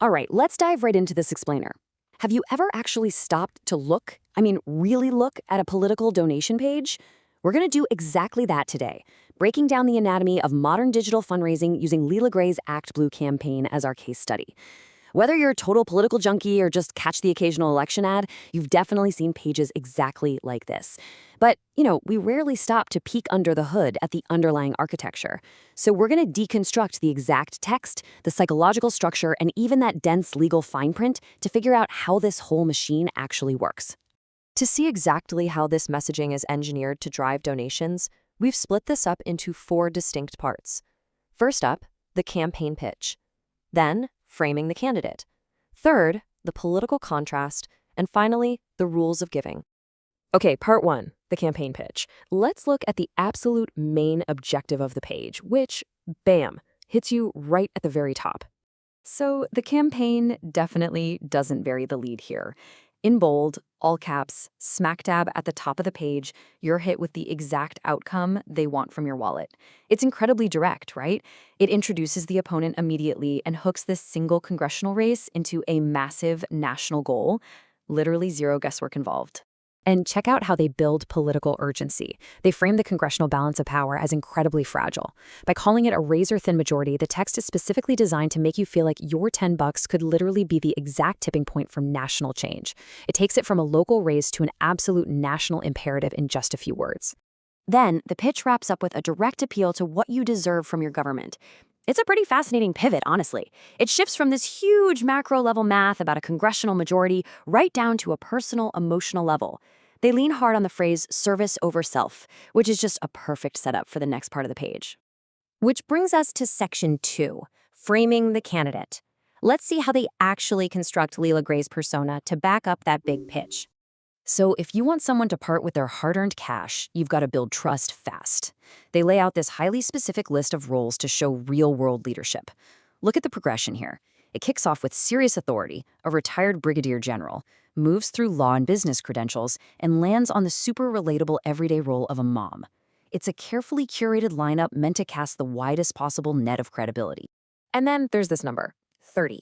All right, let's dive right into this explainer. Have you ever actually stopped to look, really look at a political donation page? We're going to do exactly that today, breaking down the anatomy of modern digital fundraising using Leela Gray's Act Blue campaign as our case study. Whether you're a total political junkie or just catch the occasional election ad, you've definitely seen pages exactly like this. But, we rarely stop to peek under the hood at the underlying architecture. So we're going to deconstruct the exact text, the psychological structure, and even that dense legal fine print to figure out how this whole machine actually works. To see exactly how this messaging is engineered to drive donations, we've split this up into 4 distinct parts. First up, the campaign pitch. Then, framing the candidate. Third, the political contrast. And finally, the rules of giving. Okay, part 1, the campaign pitch. Let's look at the absolute main objective of the page, which, bam, hits you right at the very top. So the campaign definitely doesn't bury the lead here. In bold, all caps, smack dab at the top of the page, you're hit with the exact outcome they want from your wallet. It's incredibly direct, right? It introduces the opponent immediately and hooks this single congressional race into a massive national goal. Literally zero guesswork involved. And check out how they build political urgency. They frame the congressional balance of power as incredibly fragile. By calling it a razor-thin majority, the text is specifically designed to make you feel like your $10 could literally be the exact tipping point for national change. It takes it from a local race to an absolute national imperative in just a few words. Then, the pitch wraps up with a direct appeal to what you deserve from your government. It's a pretty fascinating pivot, honestly. It shifts from this huge macro-level math about a congressional majority right down to a personal, emotional level. They lean hard on the phrase service over self, which is just a perfect setup for the next part of the page. Which brings us to section 2, framing the candidate. Let's see how they actually construct Leela Gray's persona to back up that big pitch. So if you want someone to part with their hard-earned cash, you've got to build trust fast. They lay out this highly specific list of roles to show real-world leadership. Look at the progression here. It kicks off with serious authority, a retired Brigadier General, moves through law and business credentials, and lands on the super relatable everyday role of a mom. It's a carefully curated lineup meant to cast the widest possible net of credibility. And then there's this number, 30.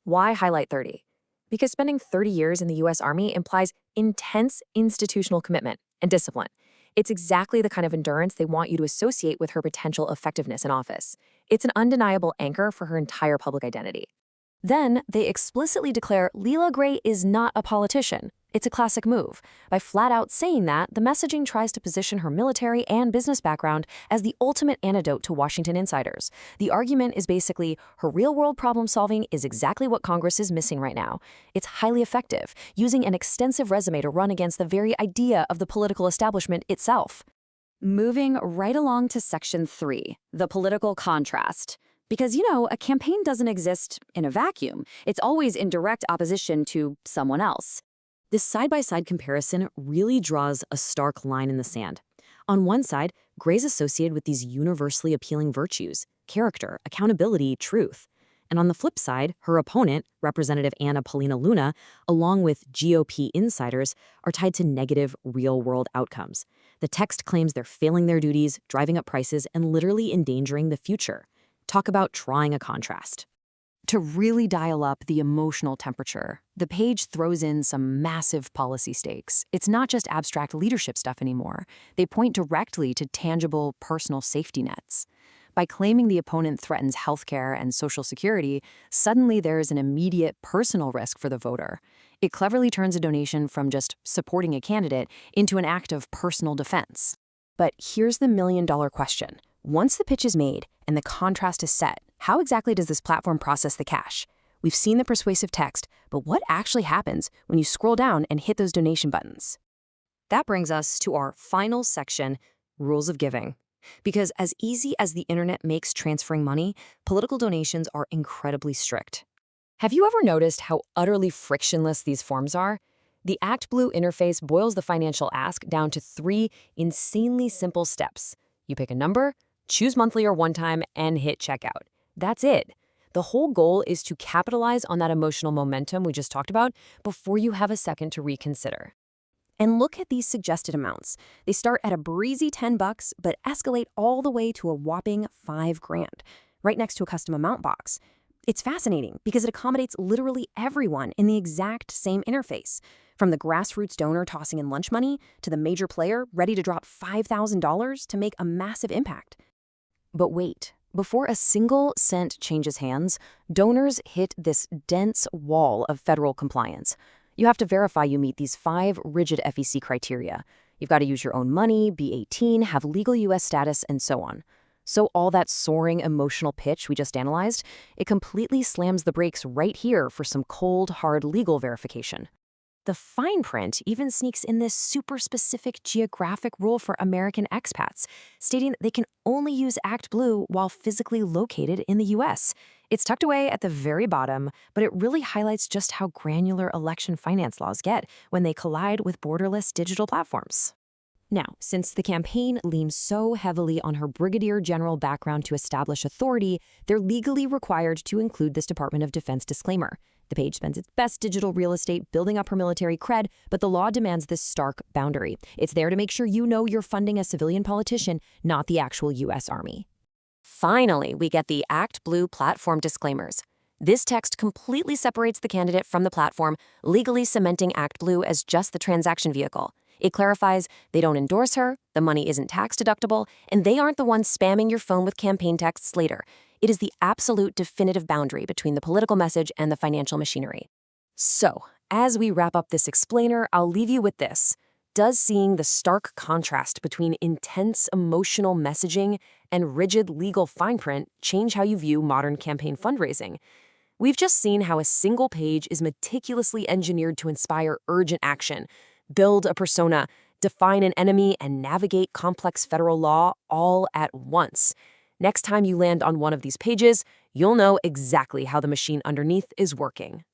Why highlight 30? Because spending 30 years in the U.S. Army implies intense institutional commitment and discipline. It's exactly the kind of endurance they want you to associate with her potential effectiveness in office. It's an undeniable anchor for her entire public identity. Then, they explicitly declare Leela Gray is not a politician. It's a classic move. By flat-out saying that, the messaging tries to position her military and business background as the ultimate antidote to Washington insiders. The argument is basically, her real-world problem-solving is exactly what Congress is missing right now. It's highly effective, using an extensive resume to run against the very idea of the political establishment itself. Moving right along to section 3, the political contrast. Because, a campaign doesn't exist in a vacuum. It's always in direct opposition to someone else. This side-by-side comparison really draws a stark line in the sand. On one side, Gray's associated with these universally appealing virtues: character, accountability, truth. And on the flip side, her opponent, Representative Anna Paulina Luna, along with GOP insiders, are tied to negative, real-world outcomes. The text claims they're failing their duties, driving up prices, and literally endangering the future. Talk about drawing a contrast. To really dial up the emotional temperature, the page throws in some massive policy stakes. It's not just abstract leadership stuff anymore. They point directly to tangible personal safety nets. By claiming the opponent threatens healthcare and Social Security, suddenly there's an immediate personal risk for the voter. It cleverly turns a donation from just supporting a candidate into an act of personal defense. But here's the million-dollar question. Once the pitch is made and the contrast is set, how exactly does this platform process the cash? We've seen the persuasive text, but what actually happens when you scroll down and hit those donation buttons? That brings us to our final section, rules of giving. Because as easy as the internet makes transferring money, political donations are incredibly strict. Have you ever noticed how utterly frictionless these forms are? The Act Blue interface boils the financial ask down to 3 insanely simple steps. You pick a number, choose monthly or one-time, and hit checkout. That's it. The whole goal is to capitalize on that emotional momentum we just talked about before you have a second to reconsider. And look at these suggested amounts. They start at a breezy $10, but escalate all the way to a whopping $5,000, right next to a custom amount box. It's fascinating because it accommodates literally everyone in the exact same interface, from the grassroots donor tossing in lunch money to the major player ready to drop $5,000 to make a massive impact. But wait, before a single cent changes hands, donors hit this dense wall of federal compliance. You have to verify you meet these 5 rigid FEC criteria. You've got to use your own money, be 18, have legal U.S. status, and so on. So all that soaring emotional pitch we just analyzed, it completely slams the brakes right here for some cold, hard legal verification. The fine print even sneaks in this super specific geographic rule for American expats, stating they can only use Act Blue while physically located in the U.S. It's tucked away at the very bottom, but it really highlights just how granular election finance laws get when they collide with borderless digital platforms. Now, since the campaign leans so heavily on her Brigadier General background to establish authority, they're legally required to include this Department of Defense disclaimer. The page spends its best digital real estate building up her military cred, but the law demands this stark boundary. It's there to make sure you know you're funding a civilian politician, not the actual U.S. Army. Finally, we get the Act Blue platform disclaimers. This text completely separates the candidate from the platform, legally cementing Act Blue as just the transaction vehicle. It clarifies they don't endorse her, the money isn't tax deductible, and they aren't the ones spamming your phone with campaign texts later. It is the absolute definitive boundary between the political message and the financial machinery. So, as we wrap up this explainer, I'll leave you with this. Does seeing the stark contrast between intense emotional messaging and rigid legal fine print change how you view modern campaign fundraising? We've just seen how a single page is meticulously engineered to inspire urgent action, build a persona, define an enemy, and navigate complex federal law all at once. Next time you land on one of these pages, you'll know exactly how the machine underneath is working.